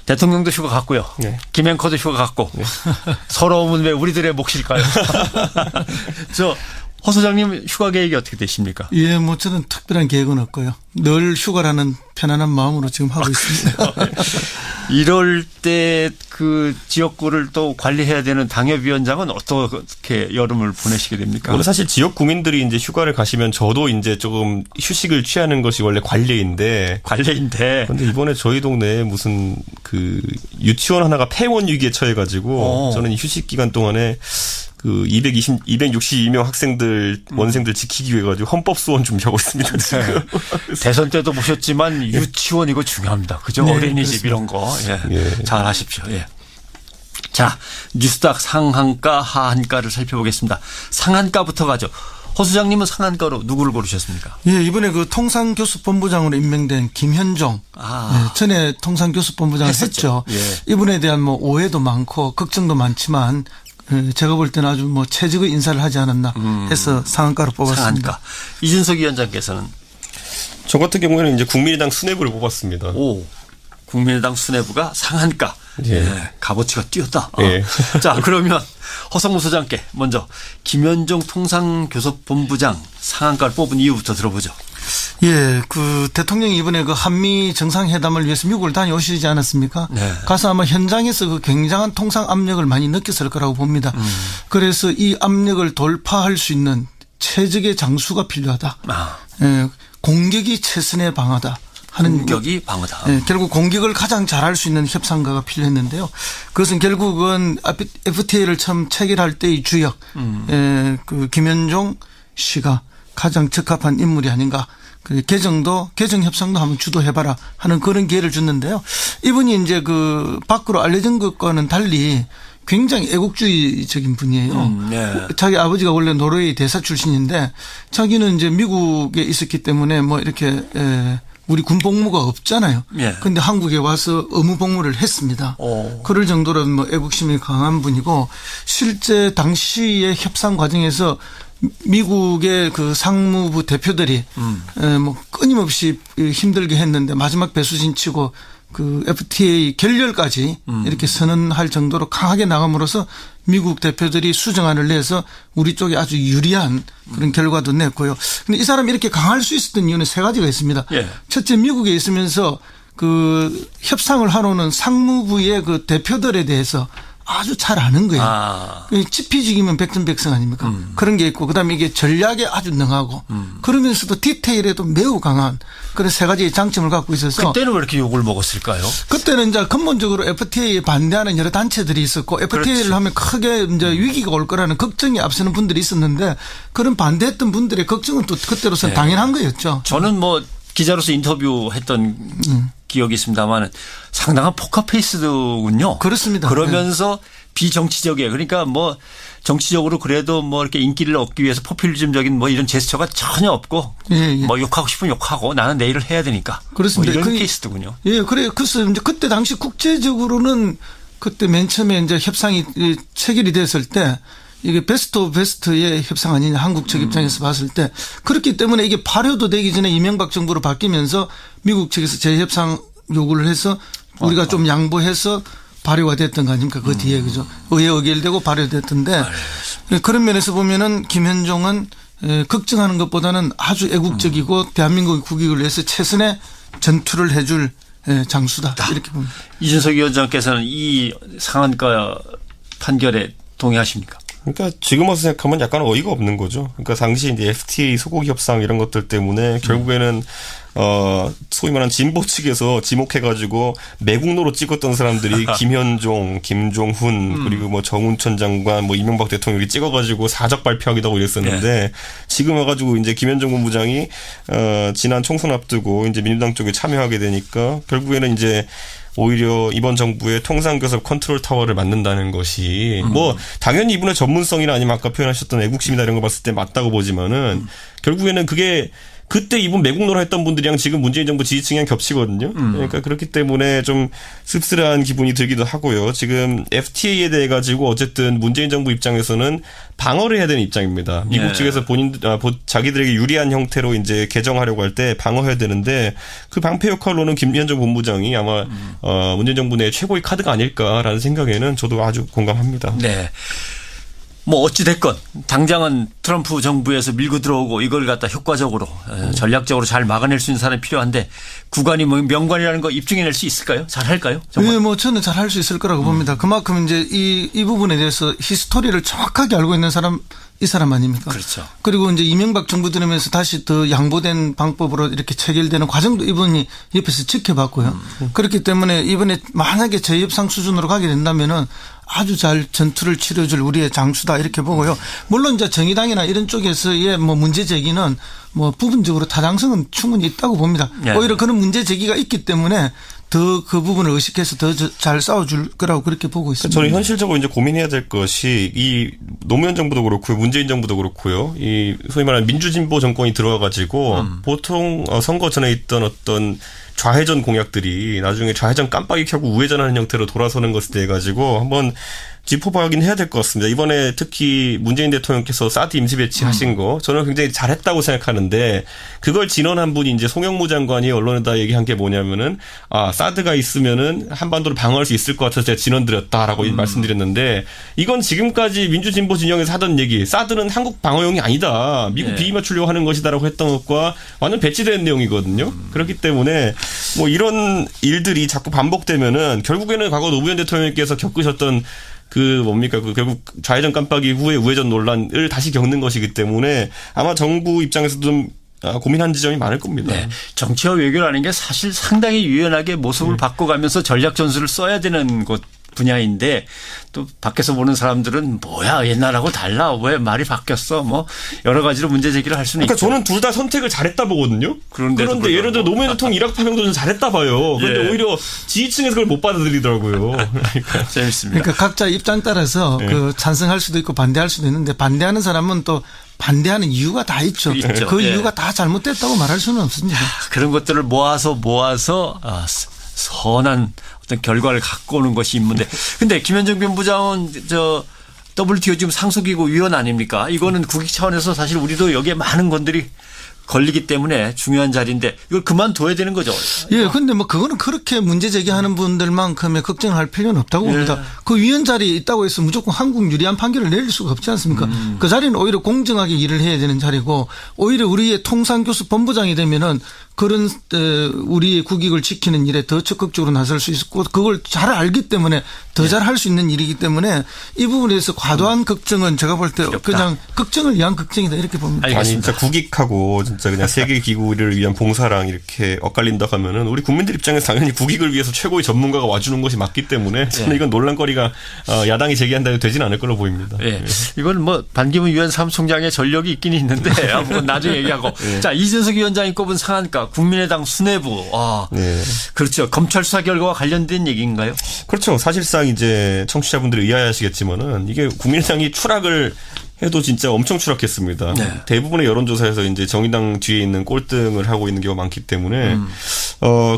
대통령도 휴가 갔고요. 네. 김앵커도 휴가 갔고. 네. 서러움은 왜 우리들의 몫일까요? 허 소장님 휴가 계획이 어떻게 되십니까? 예, 뭐 저는 특별한 계획은 없고요. 늘 휴가라는 편안한 마음으로 지금 하고 있습니다. 이럴 때 그 지역구를 또 관리해야 되는 당협위원장은 어떻게 여름을 보내시게 됩니까? 원래 사실 지역 구민들이 이제 휴가를 가시면 저도 이제 조금 휴식을 취하는 것이 원래 관례인데. 그런데 이번에 저희 동네에 무슨 그 유치원 하나가 폐원 위기에 처해가지고 저는 이 휴식 기간 동안에 그 262명 학생들, 원생들 지키기 위해 가지고 헌법 소원 준비하고 있습니다. 지금. 네. 대선 때도 보셨지만 유치원 이거 중요합니다. 그죠? 네, 어린이집 이런 거. 예. 예. 잘 하십시오. 예. 자, 뉴스닥 상한가, 하한가를 살펴보겠습니다. 상한가부터 가죠. 허 소장님은 상한가로 누구를 고르셨습니까? 예, 이번에 그 통상교수본부장으로 임명된 김현종. 예, 전에 통상교수본부장을 했죠. 예. 이분에 대한 뭐 오해도 많고 걱정도 많지만 제가 볼 때는 아주 뭐 최적의 인사를 하지 않았나 해서 상한가로 뽑았습니다. 상한가. 이준석 위원장께서는? 저 같은 경우에는 이제 국민의당 수뇌부를 뽑았습니다. 오, 국민의당 수뇌부가 상한가. 예. 예, 값어치가 뛰었다. 예. 자, 그러면 허성무 소장께 먼저 김현종 통상교섭본부장 상한가를 뽑은 이유부터 들어보죠. 예, 그 대통령이 이번에 그 한미 정상회담을 위해서 미국을 다녀오시지 않았습니까? 네. 가서 아마 현장에서 그 굉장한 통상 압력을 많이 느꼈을 거라고 봅니다. 그래서 이 압력을 돌파할 수 있는 최적의 장수가 필요하다. 예, 공격이 최선의 방어다. 하는 공격이 방어다. 네, 결국 공격을 가장 잘할 수 있는 협상가가 필요했는데요. 그것은 결국은 FTA를 처음 체결할 때의 주역, 그 김현종 씨가 가장 적합한 인물이 아닌가. 개정 협상도 한번 주도해봐라 하는 그런 기회를 줬는데요. 이분이 이제 그 밖으로 알려진 것과는 달리 굉장히 애국주의적인 분이에요. 네. 자기 아버지가 원래 노르웨이 대사 출신인데 자기는 이제 미국에 있었기 때문에 뭐 이렇게 우리 군 복무가 없잖아요. 그런데 한국에 와서 의무 복무를 했습니다. 그럴 정도로 뭐 애국심이 강한 분이고 실제 당시의 협상 과정에서 미국의 그 상무부 대표들이 뭐 끊임없이 힘들게 했는데 마지막 배수진 치고 그 FTA 결렬까지 이렇게 선언할 정도로 강하게 나감으로써 미국 대표들이 수정안을 내서 우리 쪽에 아주 유리한 그런 결과도 냈고요. 근데 이 사람이 이렇게 강할 수 있었던 이유는 세 가지가 있습니다. 예. 첫째, 미국에 있으면서 그 협상을 하러오는 상무부의 그 대표들에 대해서 아주 잘 아는 거예요. 지피지기면 백전백승 아닙니까? 그런 게 있고 그다음에 이게 전략에 아주 능하고 그러면서도 디테일에도 매우 강한 그런 세 가지의 장점을 갖고 있어서 그때는 왜 이렇게 욕을 먹었을까요? 그때는 이제 근본적으로 FTA에 반대하는 여러 단체들이 있었고 FTA를 그렇지. 하면 크게 이제 위기가 올 거라는 걱정이 앞서는 분들이 있었는데 그런 반대했던 분들의 걱정은 또 그때로서는 당연한 거였죠. 저는 뭐 기자로서 인터뷰했던 기억이 있습니다만 상당한 포커페이스군요. 그렇습니다. 그러면서 비정치적이에요. 그러니까 뭐 정치적으로 그래도 뭐 이렇게 인기를 얻기 위해서 포퓰리즘적인 뭐 이런 제스처가 전혀 없고 뭐 욕하고 싶으면 욕하고 나는 내일을 해야 되니까. 그렇습니다. 뭐 이런 케이스더군요. 예, 그래. 그래서 이제 그때 당시 국제적으로는 그때 맨 처음에 이제 협상이 체결이 됐을 때 이게 베스트 오브 베스트의 협상 아니냐 한국 측 입장에서 봤을 때 그렇기 때문에 이게 발효도 되기 전에 이명박 정부로 바뀌면서 미국 측에서 재협상 요구를 해서 우리가 좀 양보해서 발효가 됐던 거 아닙니까? 그 뒤에 그죠? 의회 의결되고 발효됐던데 그런 면에서 보면은 김현종은 걱정하는 것보다는 아주 애국적이고 대한민국의 국익을 위해서 최선의 전투를 해줄 장수다 이렇게 봅니다. 이준석 위원장께서는 이 상한가 판결에 동의하십니까? 그러니까 지금 와서 생각하면 약간 어이가 없는 거죠. 그러니까 당시 이제 FTA 소고기 협상 이런 것들 때문에 결국에는 소위 말하는 진보 측에서 지목해가지고 매국노로 찍었던 사람들이 김현종, 김종훈 그리고 뭐 정운천 장관, 뭐 이명박 대통령이 찍어가지고 사적 발표하기도 하고 이랬었는데 지금 와가지고 이제 김현종 본부장이 지난 총선 앞두고 이제 민주당 쪽에 참여하게 되니까 결국에는 이제 오히려 이번 정부의 통상교섭 컨트롤 타워를 만든다는 것이 뭐 당연히 이분의 전문성이나 아니면 아까 표현하셨던 애국심이나 이런 거 봤을 때 맞다고 보지만은 결국에는 그게 그때 이분 매국노라 했던 분들이랑 지금 문재인 정부 지지층이랑 겹치거든요. 그러니까 그렇기 때문에 좀 씁쓸한 기분이 들기도 하고요. 지금 FTA에 대해 가지고 어쨌든 문재인 정부 입장에서는 방어를 해야 되는 입장입니다. 미국 예. 측에서 자기들에게 유리한 형태로 이제 개정하려고 할 때 방어해야 되는데 그 방패 역할로는 김현정 본부장이 아마 문재인 정부 내 최고의 카드가 아닐까라는 생각에는 저도 아주 공감합니다. 네. 뭐 어찌 됐건 당장은 트럼프 정부에서 밀고 들어오고 이걸 갖다 효과적으로 전략적으로 잘 막아낼 수 있는 사람이 필요한데 구관이 뭐 명관이라는 거 입증해낼 수 있을까요? 잘 할까요? 네, 뭐 저는 잘 할 수 있을 거라고 봅니다. 그만큼 이제 이 부분에 대해서 히스토리를 정확하게 알고 있는 사람 이 사람 아닙니까? 그렇죠. 그리고 이제 이명박 정부 들으면서 다시 더 양보된 방법으로 이렇게 체결되는 과정도 이분이 옆에서 지켜봤고요. 그렇기 때문에 이번에 만약에 재협상 수준으로 가게 된다면은 아주 잘 전투를 치러줄 우리의 장수다 이렇게 보고요. 물론 이제 정의당이나 이런 쪽에서의 뭐 문제 제기는 뭐 부분적으로 타당성은 충분히 있다고 봅니다. 네. 오히려 그런 문제 제기가 있기 때문에 더 그 부분을 의식해서 더 잘 싸워줄 거라고 그렇게 보고 있습니다. 저는 현실적으로 이제 고민해야 될 것이 이 노무현 정부도 그렇고요, 문재인 정부도 그렇고요, 이 소위 말하는 민주진보 정권이 들어와가지고 보통 선거 전에 있던 어떤 좌회전 공약들이 나중에 좌회전 깜빡이 켜고 우회전하는 형태로 돌아서는 것에 대해 가지고 한번 짚어봐야긴 해야 될 것 같습니다. 이번에 특히 문재인 대통령께서 사드 임시 배치하신 거 저는 굉장히 잘했다고 생각하는데 그걸 진언한 분이 이제 송영무 장관이 언론에다 얘기한 게 뭐냐면은 사드가 있으면은 한반도를 방어할 수 있을 것 같아서 제가 진언드렸다라고 말씀드렸는데 이건 지금까지 민주진보 진영에서 하던 얘기 사드는 한국 방어용이 아니다. 미국 비위 맞추려고 하는 것이다라고 했던 것과 완전 배치된 내용이거든요. 그렇기 때문에 뭐 이런 일들이 자꾸 반복되면은 결국에는 과거 노무현 대통령께서 겪으셨던 결국 좌회전 깜빡이 후에 우회전 논란을 다시 겪는 것이기 때문에 아마 정부 입장에서도 좀 고민한 지점이 많을 겁니다. 네. 정치와 외교라는 게 사실 상당히 유연하게 모습을 바꿔가면서 전략 전술을 써야 되는 것 분야인데 또 밖에서 보는 사람들은 뭐야 옛날하고 달라 왜 말이 바뀌었어 뭐 여러 가지로 문제 제기를 할 수는 그러니까 있죠. 저는 둘 다 선택을 잘했다 보거든요. 그런데 예를 들어 노무현 대통령 이라크 파병도 잘했다 봐요. 그런데 오히려 지지층에서 그걸 못 받아들이더라고요. 그러니까. 재밌습니다. 그러니까 각자 입장 따라서 그 찬성할 수도 있고 반대할 수도 있는데 반대하는 사람은 또 반대하는 이유가 다 있죠. 그 이유가 다 잘못됐다고 말할 수는 없습니다. 그런 것들을 모아서 선한 어떤 결과를 갖고 오는 것이 임무인데. 근데 김현정 본부장은 WTO 지금 상속이고 위원 아닙니까? 이거는 국익 차원에서 사실 우리도 여기에 많은 건들이 걸리기 때문에 중요한 자리인데 이걸 그만둬야 되는 거죠. 예, 근데 뭐 그거는 그렇게 문제 제기하는 분들만큼의 걱정을 할 필요는 없다고 봅니다. 그 위원 자리에 있다고 해서 무조건 한국 유리한 판결을 내릴 수가 없지 않습니까? 그 자리는 오히려 공정하게 일을 해야 되는 자리고 오히려 우리의 통상교수 본부장이 되면은 그런 우리의 국익을 지키는 일에 더 적극적으로 나설 수 있고 그걸 잘 알기 때문에 더 잘 할 수 있는 일이기 때문에 이 부분에 대해서 과도한 걱정은 제가 볼 때 그냥 걱정을 위한 걱정이다 이렇게 봅니다. 아니 진짜 국익하고 진짜 그냥 세계 기구를 위한 봉사랑 이렇게 엇갈린다 하면은 우리 국민들 입장에서 당연히 국익을 위해서 최고의 전문가가 와주는 것이 맞기 때문에 저는 이건 논란거리가 야당이 제기한다고 되지는 않을 걸로 보입니다. 네. 이건 뭐 반기문 유엔 사무총장의 전력이 있긴 있는데 아무건 나중에 얘기하고 자 이준석 위원장이 꼽은 상한가 국민의당 수뇌부 그렇죠. 검찰 수사 결과와 관련된 얘기인가요? 그렇죠. 사실상 이제 청취자분들이 의아해하시겠지만은 이게 국민의당이 추락을 해도 진짜 엄청 추락했습니다. 네. 대부분의 여론조사에서 이제 정의당 뒤에 있는 꼴등을 하고 있는 경우가 많기 때문에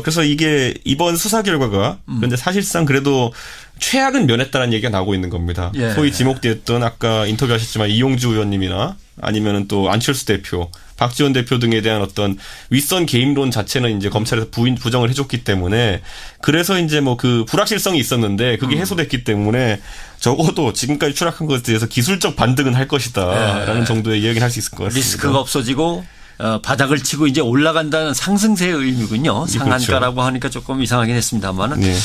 그래서 이게 이번 수사 결과가 그런데 사실상 그래도 최악은 면했다는 얘기가 나오고 있는 겁니다. 예. 소위 지목되었던 아까 인터뷰하셨지만 이용주 의원님이나 아니면은 또 안철수 대표, 박지원 대표 등에 대한 어떤 윗선 개입론 자체는 이제 검찰에서 부정을 해줬기 때문에 그래서 이제 뭐 그 불확실성이 있었는데 그게 해소됐기 때문에 적어도 지금까지 추락한 것에 대해서 기술적 반등은 할 것이다라는 정도의 이야기를 할 수 있을 것 같습니다. 리스크가 없어지고 바닥을 치고 이제 올라간다는 상승세의 의미군요. 상한가라고 그렇죠. 하니까 조금 이상하긴 했습니다만은. 네.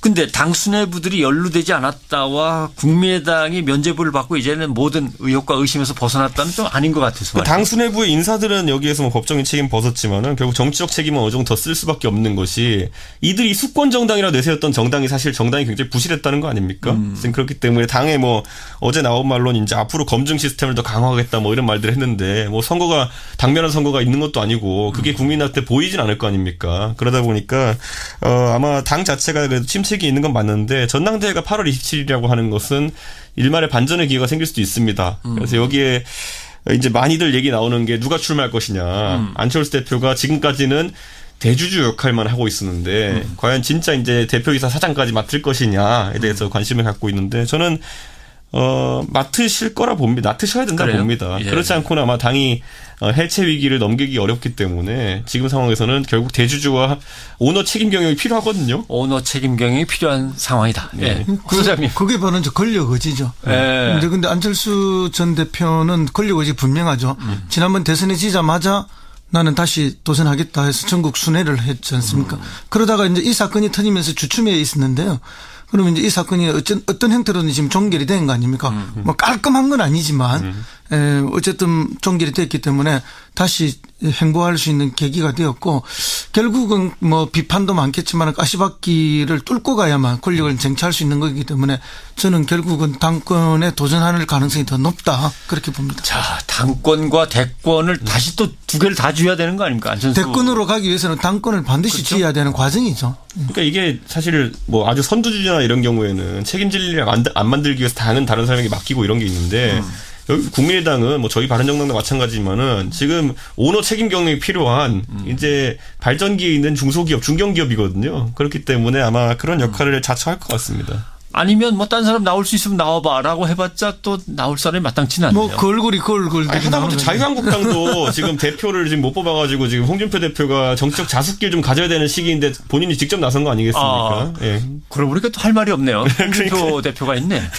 근데 당 수뇌부들이 연루되지 않았다와 국민의당이 면죄부를 받고 이제는 모든 의혹과 의심에서 벗어났다는 좀 아닌 것 같아서. 당 수뇌부의 인사들은 여기에서 뭐 법적인 책임 벗었지만은 결국 정치적 책임은 어느 정도 더 쓸 수밖에 없는 것이 이들이 수권 정당이라 내세웠던 정당이 사실 정당이 굉장히 부실했다는 거 아닙니까? 그렇기 때문에 당에 뭐 어제 나온 말로는 이제 앞으로 검증 시스템을 더 강화하겠다 뭐 이런 말들을 했는데 뭐 선거가 당면한 선거가 있는 것도 아니고 그게 국민한테 보이진 않을 거 아닙니까? 그러다 보니까 아마 당 자체가 그래도 침체기 있는 건 맞는데 전당대회가 8월 27일이라고 하는 것은 일말의 반전의 기회가 생길 수도 있습니다. 그래서 여기에 이제 많이들 얘기 나오는 게 누가 출마할 것이냐. 안철수 대표가 지금까지는 대주주 역할만 하고 있었는데 과연 진짜 이제 대표이사 사장까지 맡을 것이냐에 대해서 관심을 갖고 있는데 저는 맡으실 거라 봅니다. 맡으셔야 된다 봅니다. 예. 그렇지 않고는 아마 당이 해체 위기를 넘기기 어렵기 때문에 지금 상황에서는 결국 대주주와 오너 책임 경영이 필요하거든요. 오너 책임 경영이 필요한 상황이다. 예. 소장님. 그게 바로 이제 권력 의지죠. 예. 근데 안철수 전 대표는 권력 의지 분명하죠. 지난번 대선에 지자마자 나는 다시 도전하겠다 해서 전국 순회를 했지 않습니까? 그러다가 이제 이 사건이 터지면서 주춤해 있었는데요. 그러면 이제 이 사건이 어떤 형태로는 지금 종결이 된 거 아닙니까? 뭐 깔끔한 건 아니지만 어쨌든 종결이 됐기 때문에 다시 행보할 수 있는 계기가 되었고 결국은 뭐 비판도 많겠지만 가시밭길을 뚫고 가야만 권력을 쟁취할 수 있는 거기 때문에 저는 결국은 당권에 도전할 가능성이 더 높다 그렇게 봅니다. 자, 당권과 대권을 다시 또 두 개를 다 쥐어야 되는 거 아닙니까? 안철수. 대권으로 가기 위해서는 당권을 반드시 그렇죠? 쥐어야 되는 과정이죠. 그러니까 이게 사실 뭐 아주 선두주자나 이런 경우에는 책임질 일을 안 만들기 위해서 다른 사람에게 맡기고 이런 게 있는데 여기 국민의당은 뭐 저희 바른정당도 마찬가지지만은 지금 오너 책임 경영이 필요한 이제 발전기에 있는 중소기업, 중견기업이거든요. 그렇기 때문에 아마 그런 역할을 자처할 것 같습니다. 아니면 뭐 딴 사람 나올 수 있으면 나와봐라고 해봤자 또 나올 사람이 마땅치는 않네요. 뭐 그 얼굴이 하다못해 자유한국당도 지금 대표를 지금 못 뽑아가지고 지금 홍준표 대표가 정치적 자숙길 좀 가져야 되는 시기인데 본인이 직접 나선 거 아니겠습니까? 예. 그러고 보니까 또 할 말이 없네요. 홍준표 대표가 있네.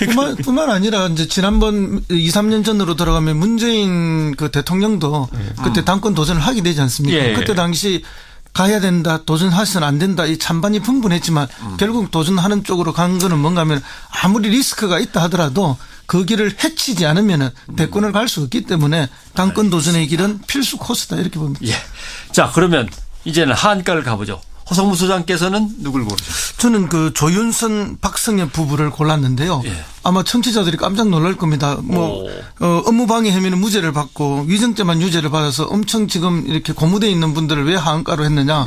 뿐만 아니라 이제 지난번 2, 3년 전으로 돌아가면 문재인 그 대통령도 그때 당권 도전을 하게 되지 않습니까? 예. 그때 당시 가야 된다, 도전하셔서는 안 된다, 이 찬반이 분분했지만 결국 도전하는 쪽으로 간 거는 뭔가 하면 아무리 리스크가 있다 하더라도 그 길을 해치지 않으면 대권을 갈 수 없기 때문에 당권 도전의 길은 필수 코스다 이렇게 봅니다. 예. 자, 그러면 이제는 하한가를 가보죠. 허성무 소장께서는 누굴 고르셨어요? 저는 그 조윤선 박성엽 부부를 골랐는데요. 예. 아마 청취자들이 깜짝 놀랄 겁니다. 뭐 업무방해 혐의는 무죄를 받고 위증죄만 유죄를 받아서 엄청 지금 이렇게 고무돼 있는 분들을 왜 하한가로 했느냐.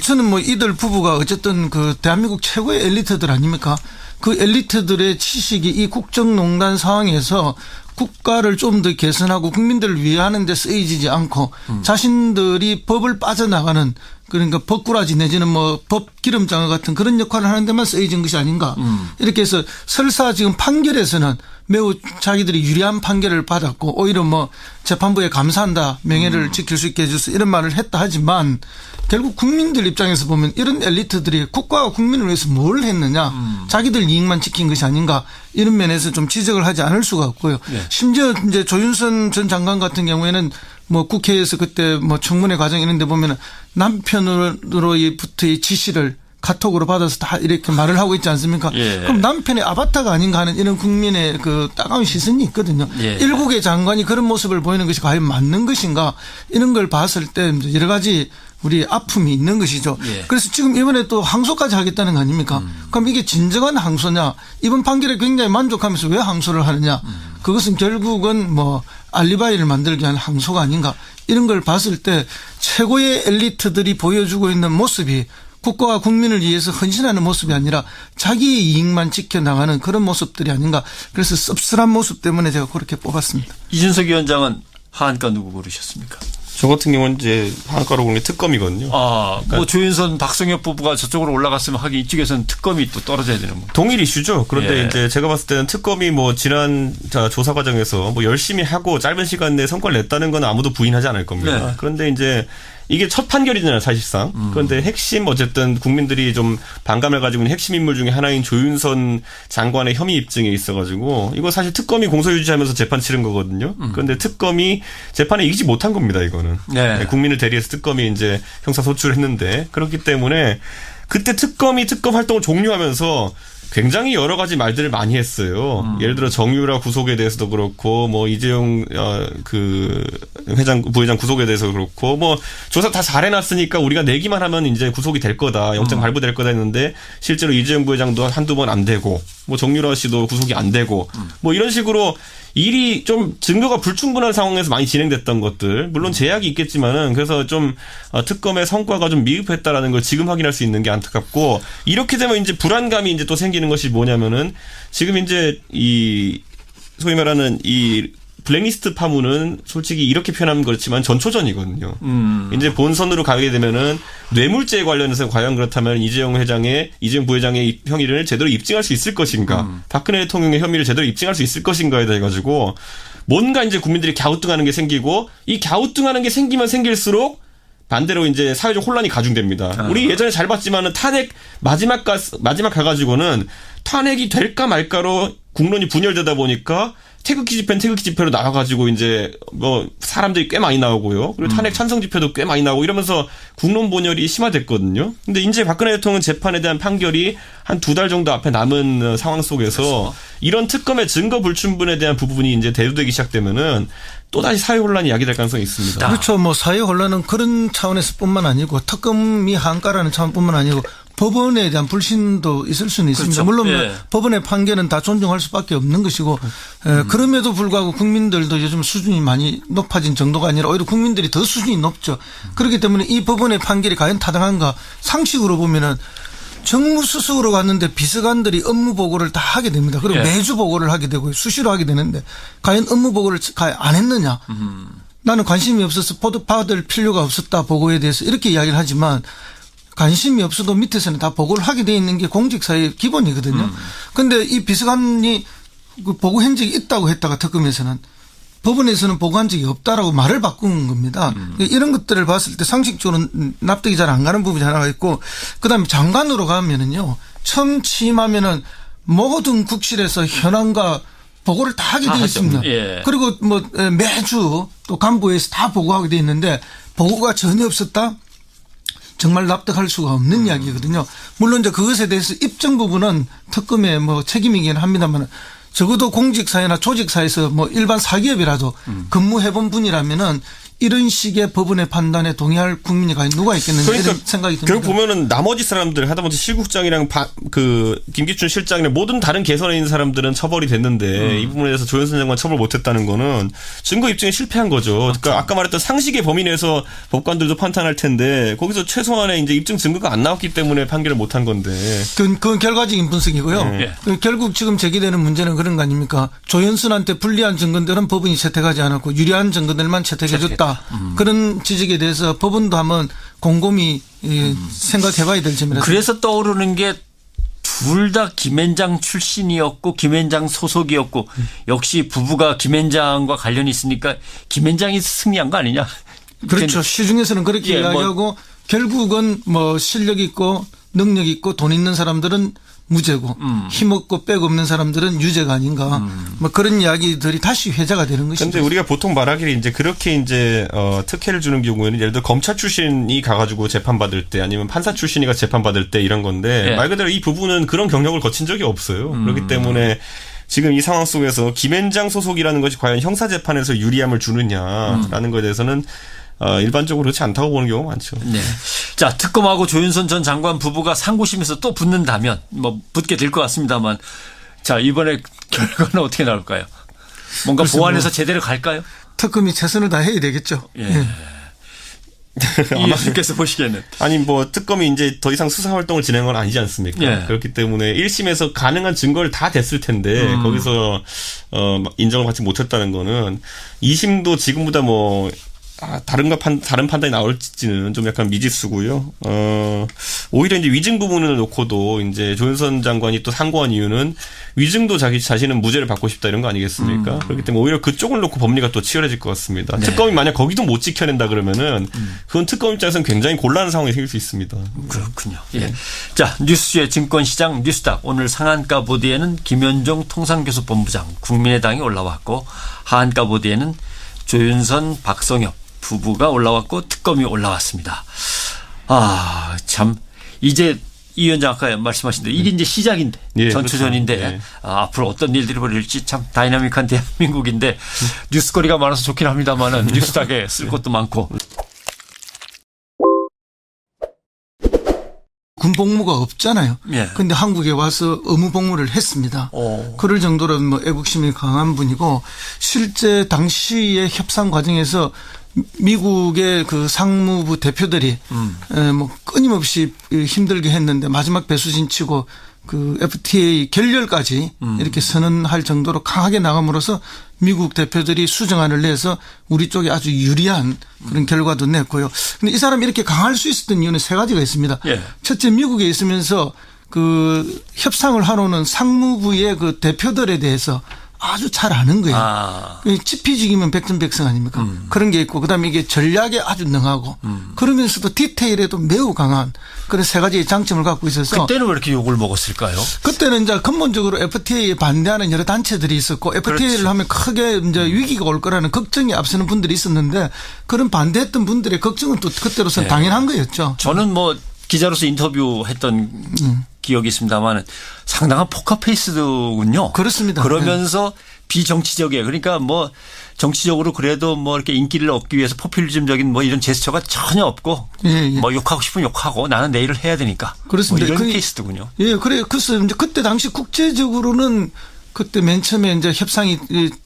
저는 뭐 이들 부부가 어쨌든 그 대한민국 최고의 엘리트들 아닙니까? 그 엘리트들의 지식이 이 국정농단 상황에서 국가를 좀 더 개선하고 국민들을 위하는 데 쓰이지 않고 자신들이 법을 빠져나가는 그러니까 법꾸라지 내지는 뭐 법 기름장어 같은 그런 역할을 하는 데만 쓰여진 것이 아닌가. 이렇게 해서 설사 지금 판결에서는 매우 자기들이 유리한 판결을 받았고 오히려 뭐 재판부에 감사한다. 명예를 지킬 수 있게 해줘서 이런 말을 했다 하지만 결국 국민들 입장에서 보면 이런 엘리트들이 국가와 국민을 위해서 뭘 했느냐. 자기들 이익만 지킨 것이 아닌가. 이런 면에서 좀 지적을 하지 않을 수가 없고요. 네. 심지어 이제 조윤선 전 장관 같은 경우에는 뭐 국회에서 그때 뭐 청문회 과정 이런 데 보면은 남편으로부터의 지시를 카톡으로 받아서 다 이렇게 말을 하고 있지 않습니까? 예. 그럼 남편의 아바타가 아닌가 하는 이런 국민의 그 따가운 시선이 있거든요. 예. 일국의 장관이 그런 모습을 보이는 것이 과연 맞는 것인가 이런 걸 봤을 때 여러 가지 우리 아픔이 있는 것이죠. 예. 그래서 지금 이번에 또 항소까지 하겠다는 거 아닙니까? 그럼 이게 진정한 항소냐? 이번 판결에 굉장히 만족하면서 왜 항소를 하느냐? 그것은 결국은 뭐 알리바이를 만들기 위한 항소가 아닌가? 이런 걸 봤을 때 최고의 엘리트들이 보여주고 있는 모습이 국가와 국민을 위해서 헌신하는 모습이 아니라 자기의 이익만 지켜나가는 그런 모습들이 아닌가. 그래서 씁쓸한 모습 때문에 제가 그렇게 뽑았습니다. 이준석 위원장은 하한가 누구 고르셨습니까? 저 같은 경우는 이제 하한가로 고른 게 특검이거든요. 아, 그러니까 뭐 조윤선 박성엽 부부가 저쪽으로 올라갔으면 하긴 이쪽에서는 특검이 또 떨어져야 되는 거예요. 동일 이슈죠. 그런데 예. 이제 제가 봤을 때는 특검이 뭐 지난 조사 과정에서 뭐 열심히 하고 짧은 시간 내에 성과를 냈다는 건 아무도 부인하지 않을 겁니다. 네. 그런데 이제 이게 첫 판결이잖아요, 사실상. 그런데 핵심 어쨌든 국민들이 좀 반감을 가지고 있는 핵심 인물 중에 하나인 조윤선 장관의 혐의 입증에 있어가지고 이거 사실 특검이 공소유지하면서 재판 치른 거거든요. 그런데 특검이 재판에 이기지 못한 겁니다, 이거는. 네. 국민을 대리해서 특검이 이제 형사 소추했는데 그렇기 때문에 그때 특검이 특검 활동을 종료하면서 굉장히 여러 가지 말들을 많이 했어요. 예를 들어 정유라 구속에 대해서도 그렇고 뭐 이재용 그 부회장 구속에 대해서 그렇고 뭐 조사 다 잘해놨으니까 우리가 내기만 하면 이제 구속이 될 거다. 영장 발부될 거다 했는데 실제로 이재용 부회장도 한두 번 안 되고 뭐 정유라 씨도 구속이 안 되고 뭐 이런 식으로 일이 좀 증거가 불충분한 상황에서 많이 진행됐던 것들 물론 제약이 있겠지만은 그래서 좀 특검의 성과가 좀 미흡했다라는 걸 지금 확인할 수 있는 게 안타깝고 이렇게 되면 이제 불안감이 이제 또 생기는 것이 뭐냐면은 지금 이제 이 소위 말하는 이 블랙리스트 파문은 솔직히 이렇게 표현하면 그렇지만 전초전이거든요. 이제 본선으로 가게 되면은 뇌물죄에 관련해서 과연 그렇다면 이재용 부회장의 혐의를 제대로 입증할 수 있을 것인가, 박근혜 대통령의 혐의를 제대로 입증할 수 있을 것인가에 대해 가지고 뭔가 이제 국민들이 갸우뚱하는 게 생기고, 이 갸우뚱하는 게 생기면 생길수록 반대로 이제 사회적 혼란이 가중됩니다. 우리 예전에 잘 봤지만은 탄핵 마지막 가가지고는 탄핵이 될까 말까로 국론이 분열되다 보니까 태극기 집회로 나와가지고 이제 뭐 사람들이 꽤 많이 나오고요. 그리고 탄핵 찬성 집회도 꽤 많이 나오고 이러면서 국론 분열이 심화됐거든요. 근데 이제 박근혜 대통령 재판에 대한 판결이 한 2달 정도 앞에 남은 상황 속에서 그렇죠. 이런 특검의 증거 불충분에 대한 부분이 이제 대두되기 시작되면은 또다시 사회 혼란이 야기될 가능성이 있습니다. 그렇죠. 뭐 사회 혼란은 그런 차원에서뿐만 아니고 특검이 한가라는 차원뿐만 아니고 법원에 대한 불신도 있을 수는 있습니다. 그렇죠. 물론 예. 법원의 판결은 다 존중할 수밖에 없는 것이고 그럼에도 불구하고 국민들도 요즘 수준이 많이 높아진 정도가 아니라 오히려 국민들이 더 수준이 높죠. 그렇기 때문에 이 법원의 판결이 과연 타당한가, 상식으로 보면은 정무수석으로 갔는데 비서관들이 업무 보고를 다 하게 됩니다. 그리고 예. 매주 보고를 하게 되고 수시로 하게 되는데 과연 업무 보고를 안 했느냐. 나는 관심이 없어서 받을 필요가 없었다 보고에 대해서 이렇게 이야기를 하지만 관심이 없어도 밑에서는 다 보고를 하게 돼 있는 게 공직사회의 기본이거든요. 그런데 이 비서관이 보고한 적이 있다고 했다가 특검에서는 법원에서는 보고한 적이 없다라고 말을 바꾼 겁니다. 이런 것들을 봤을 때 상식적으로 납득이 잘 안 가는 부분이 하나가 있고, 그다음에 장관으로 가면은요, 처음 취임하면은 모든 국실에서 현안과 보고를 다 하게 돼 있습니다. 예. 그리고 뭐 매주 또 간부에서 다 보고하게 돼 있는데 보고가 전혀 없었다? 정말 납득할 수가 없는 이야기거든요. 물론 이제 그것에 대해서 입증 부분은 특검의 뭐 책임이긴 합니다만 적어도 공직사회나 조직사회에서 뭐 일반 사기업이라도 근무해본 분이라면은 이런 식의 법원의 판단에 동의할 국민이 과연 누가 있겠는지 그러니까 이런 생각이 듭니다. 결국 보면은 나머지 사람들 하다못해 실국장이랑 김기춘 실장이랑 모든 다른 개선에 있는 사람들은 처벌이 됐는데 이 부분에 대해서 조현선 장관 처벌 못했다는 거는 증거 입증에 실패한 거죠. 그러니까 아까 말했던 상식의 범위 내에서 법관들도 판단할 텐데 거기서 최소한의 이제 입증 증거가 안 나왔기 때문에 판결을 못한 건데. 그건 결과적인 분석이고요. 네. 결국 지금 제기되는 문제는 그런 거 아닙니까? 조현선한테 불리한 증거들은 법원이 채택하지 않았고 유리한 증거들만 채택해 줬다. 그런 지적에 대해서 법원도 한번 곰곰이 생각해봐야 될 점이라서. 그래서 떠오르는 게 둘 다 김앤장 출신이었고 김앤장 소속이었고 역시 부부가 김앤장과 관련이 있으니까 김앤장이 승리한 거 아니냐. 그렇죠. 시중에서는 그렇게 예, 이야기하고 결국은 뭐 실력 있고 능력 있고 돈 있는 사람들은 무죄고 힘없고 빽 없는 사람들은 유죄가 아닌가. 뭐 그런 이야기들이 다시 회자가 되는 것이죠. 그런데 우리가 보통 말하기를 이제 그렇게 이제 특혜를 주는 경우에는 예를 들어 검찰 출신이 가가지고 재판받을 때 아니면 판사 출신이가 재판받을 때 이런 건데 네. 말 그대로 이 부분은 그런 경력을 거친 적이 없어요. 그렇기 때문에 지금 이 상황 속에서 김앤장 소속이라는 것이 과연 형사재판에서 유리함을 주느냐라는 것에 대해서는 일반적으로 그렇지 않다고 보는 경우가 많죠. 네. 자, 특검하고 조윤선 전 장관 부부가 상고심에서 또 붙는다면 뭐 붙게 될 것 같습니다만 자, 이번에 결과는 어떻게 나올까요? 뭔가 보완해서 제대로 갈까요? 특검이 최선을 다해야 되겠죠. 예. 예. 이 교수께서 보시기에는. 아니 뭐 특검이 이제 더 이상 수사 활동을 진행한 건 아니지 않습니까? 예. 그렇기 때문에 1심에서 가능한 증거를 다 댔을 텐데 거기서 인정을 받지 못했다는 거는 2심도 지금보다 뭐 다른 판단이 나올지는 좀 약간 미지수고요. 오히려 이제 위증 부분을 놓고도 이제 조윤선 장관이 또 상고한 이유는 위증도 자기 자신은 무죄를 받고 싶다 이런 거 아니겠습니까? 그렇기 때문에 오히려 그쪽을 놓고 법리가 또 치열해질 것 같습니다. 네. 특검이 만약 거기도 못 지켜낸다 그러면은 그건 특검 입장에서는 굉장히 곤란한 상황이 생길 수 있습니다. 그렇군요. 예. 자, 뉴스의 증권시장 뉴스닥 오늘 상한가 보드에는 김현종 통상교섭본부장 국민의당이 올라왔고 하한가 보드에는 조윤선 박성엽 부부가 올라왔고 특검이 올라왔습니다. 아, 참 이제 이 위원장 아까 말씀하신 대로 이게 이제 시작인데 예, 전초전인데 그렇죠. 예. 앞으로 어떤 일들이 벌어질지 참 다이나믹한 대한민국인데 뉴스거리가 많아서 좋긴 합니다만은 뉴스닥에 쓸 것도 많고. 군복무가 없잖아요. 예. 근데 한국에 와서 의무복무를 했습니다. 그럴 정도로 뭐 애국심이 강한 분이고 실제 당시의 협상 과정에서 미국의 그 상무부 대표들이 뭐 끊임없이 힘들게 했는데 마지막 배수진 치고 그 FTA 결렬까지 이렇게 선언할 정도로 강하게 나감으로써 미국 대표들이 수정안을 내서 우리 쪽에 아주 유리한 그런 결과도 냈고요. 근데 이 사람이 이렇게 강할 수 있었던 이유는 세 가지가 있습니다. 예. 첫째, 미국에 있으면서 그 협상을 하러오는 상무부의 그 대표들에 대해서 아주 잘 아는 거예요. 지피지기면 백전백승 아닙니까? 그런 게 있고, 그다음에 이게 전략에 아주 능하고, 그러면서도 디테일에도 매우 강한 그런 세 가지의 장점을 갖고 있어서. 그때는 왜 이렇게 욕을 먹었을까요? 그때는 이제 근본적으로 FTA에 반대하는 여러 단체들이 있었고, FTA를 그렇지. 하면 크게 이제 위기가 올 거라는 걱정이 앞서는 분들이 있었는데, 그런 반대했던 분들의 걱정은 또 그때로서는 당연한 거였죠. 저는 뭐 기자로서 인터뷰했던 기억이 있습니다만 상당한 포커페이스군요. 그렇습니다. 그러면서 비정치적이에요. 그러니까 뭐 정치적으로 그래도 뭐 이렇게 인기를 얻기 위해서 포퓰리즘적인 뭐 이런 제스처가 전혀 없고 뭐 욕하고 싶으면 욕하고 나는 내 일을 해야 되니까. 그렇습니다. 뭐 이런 케이스더군요. 예, 그래. 글쎄 이제 그때 당시 국제적으로는 그때 맨 처음에 이제 협상이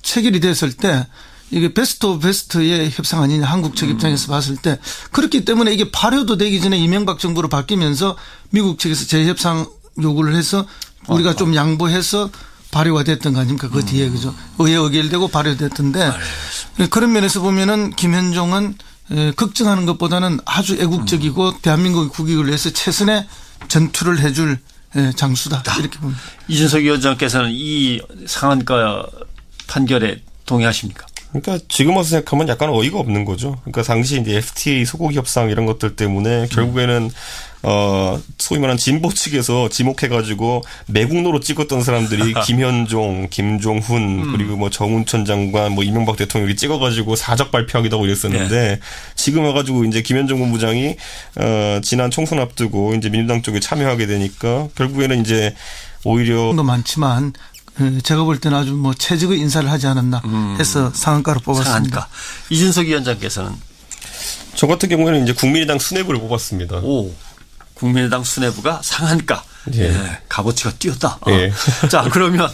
체결이 됐을 때 이게 베스트 오브 베스트의 협상 아니냐 한국 측 입장에서 봤을 때 그렇기 때문에 이게 발효도 되기 전에 이명박 정부로 바뀌면서 미국 측에서 재협상 요구를 해서 우리가 좀 양보해서 발효가 됐던 거 아닙니까? 그 뒤에 그죠? 의회 의결되고 발효됐던데 그런 면에서 보면은 김현종은 걱정하는 것보다는 아주 애국적이고 대한민국의 국익을 위해서 최선의 전투를 해줄 장수다 이렇게 봅니다. 이준석 위원장께서는 이 상한가 판결에 동의하십니까? 그러니까 지금 와서 생각하면 약간 어이가 없는 거죠. 그러니까 당시 이제 FTA 소고기 협상 이런 것들 때문에 결국에는 소위 말하는 진보 측에서 지목해가지고 매국노로 찍었던 사람들이 김현종, 김종훈 그리고 뭐 정운천 장관, 뭐 이명박 대통령이 찍어가지고 사적 발표하기도 하고 이랬었는데 지금 와가지고 이제 김현종 본부장이 지난 총선 앞두고 이제 민주당 쪽에 참여하게 되니까 결국에는 이제 오히려 많지만. 제가 볼 때는 아주 뭐 최적의 인사를 하지 않았나 해서 상한가로 뽑았습니다. 상한가. 이준석 위원장께서는 저 같은 경우에는 이제 국민의당 수뇌부를 뽑았습니다. 오, 국민의당 수뇌부가 상한가. 예. 값어치가 뛰었다. 예. 자, 그러면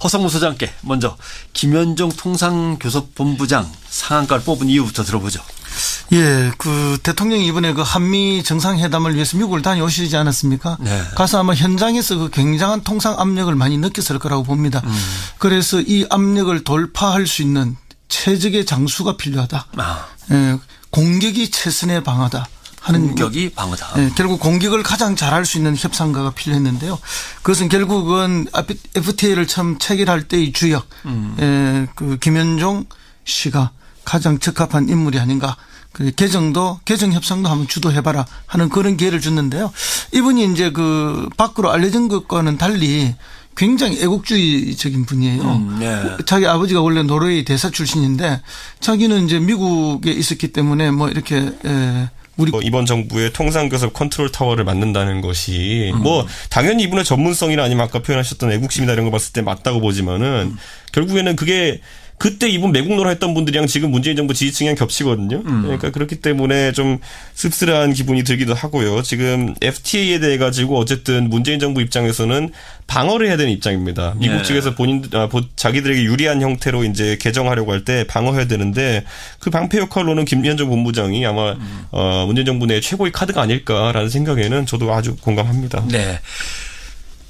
허성무 소장께 먼저 김현종 통상교섭본부장 상한가를 뽑은 이유부터 들어보죠. 예, 그 대통령이 이번에 그 한미 정상회담을 위해서 미국을 다녀오시지 않았습니까? 네. 가서 아마 현장에서 그 굉장한 통상 압력을 많이 느꼈을 거라고 봅니다. 그래서 이 압력을 돌파할 수 있는 최적의 장수가 필요하다. 예, 공격이 최선의 방어다. 하는 공격이 방어다. 예, 결국 공격을 가장 잘할 수 있는 협상가가 필요했는데요. 그것은 결국은 FTA를 처음 체결할 때의 주역, 그 김현종 씨가 가장 적합한 인물이 아닌가. 그 개정 협상도 한번 주도해봐라 하는 그런 기회를 줬는데요. 이분이 이제 그 밖으로 알려진 것과는 달리 굉장히 애국주의적인 분이에요. 네. 자기 아버지가 원래 노르웨이 대사 출신인데 자기는 이제 미국에 있었기 때문에 뭐 이렇게 우리 이번 정부의 통상교섭 컨트롤 타워를 만든다는 것이 뭐 당연히 이분의 전문성이나 아니면 아까 표현하셨던 애국심이나 이런 거 봤을 때 맞다고 보지만은 결국에는 그게 그때 이분 매국노로 했던 분들이랑 지금 문재인 정부 지지층이랑 겹치거든요. 그러니까 그렇기 때문에 좀 씁쓸한 기분이 들기도 하고요. 지금 FTA에 대해 가지고 어쨌든 문재인 정부 입장에서는 방어를 해야 되는 입장입니다. 미국 네. 측에서 자기들에게 유리한 형태로 이제 개정하려고 할 때 방어해야 되는데 그 방패 역할로는 김현종 본부장이 아마 문재인 정부 내 최고의 카드가 아닐까라는 생각에는 저도 아주 공감합니다. 네.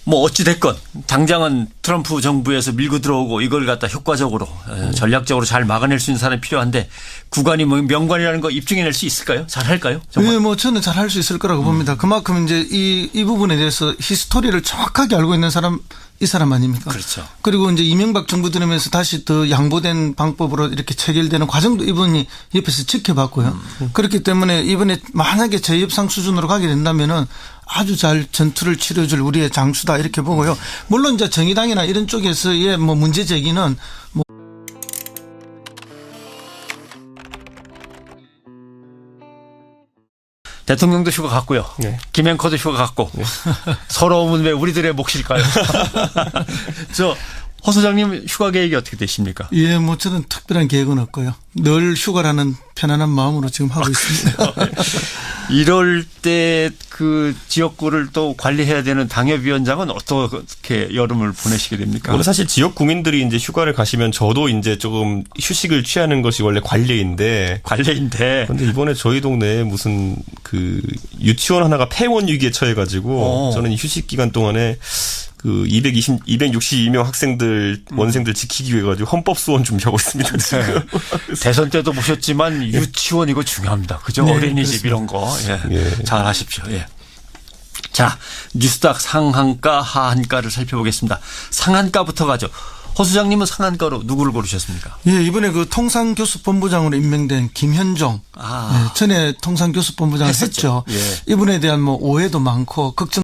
뭐 어찌 됐건 당장은 트럼프 정부에서 밀고 들어오고 이걸 갖다 효과적으로 전략적으로 잘 막아낼 수 있는 사람이 필요한데 구관이 뭐 명관이라는 거 입증해낼 수 있을까요? 잘 할까요? 네, 뭐 저는 잘 할 수 있을 거라고 봅니다. 그만큼 이제 이 부분에 대해서 히스토리를 정확하게 알고 있는 사람 이 사람 아닙니까? 그렇죠. 그리고 이제 이명박 정부 들으면서 다시 더 양보된 방법으로 이렇게 체결되는 과정도 이분이 옆에서 지켜봤고요. 그렇기 때문에 이번에 만약에 재협상 수준으로 가게 된다면은 아주 잘 전투를 치러줄 우리의 장수다 이렇게 보고요. 물론 이제 정의당이나 이런 쪽에서의 뭐 문제 제기는 뭐 대통령도 휴가 갔고요. 네. 김앵커도 휴가 갔고. 네. 서러움은 왜 우리들의 몫일까요? 허 소장님 휴가 계획이 어떻게 되십니까? 예, 뭐 저는 특별한 계획은 없고요. 늘 휴가라는 편안한 마음으로 지금 하고 있습니다. 이럴 때 그 지역구를 또 관리해야 되는 당협위원장은 어떻게 여름을 보내시게 됩니까? 원래 사실 지역 구민들이 이제 휴가를 가시면 저도 이제 조금 휴식을 취하는 것이 원래 관례인데. 근데 이번에 저희 동네에 무슨 그 유치원 하나가 폐원 위기에 처해가지고 저는 이 휴식 기간 동안에 그 262명 학생들, 원생들 지키기 위해 가지고 헌법 수원 준비하고 있습니다. 지금. 네. 대선 때도 보셨지만 유치원 이거 중요합니다. 그죠? 네, 어린이집 그렇습니다. 이런 거. 예. 잘 하십시오. 예. 자, 뉴스닥 상한가, 하한가를 살펴보겠습니다. 상한가부터 가죠. 허 소장님은 상한가로 누구를 고르셨습니까? 예, 이번에 그 통상교수본부장으로 임명된 김현종. 예, 전에 통상교수본부장을 했죠. 예. 이분에 대한 뭐 오해도 많고 걱정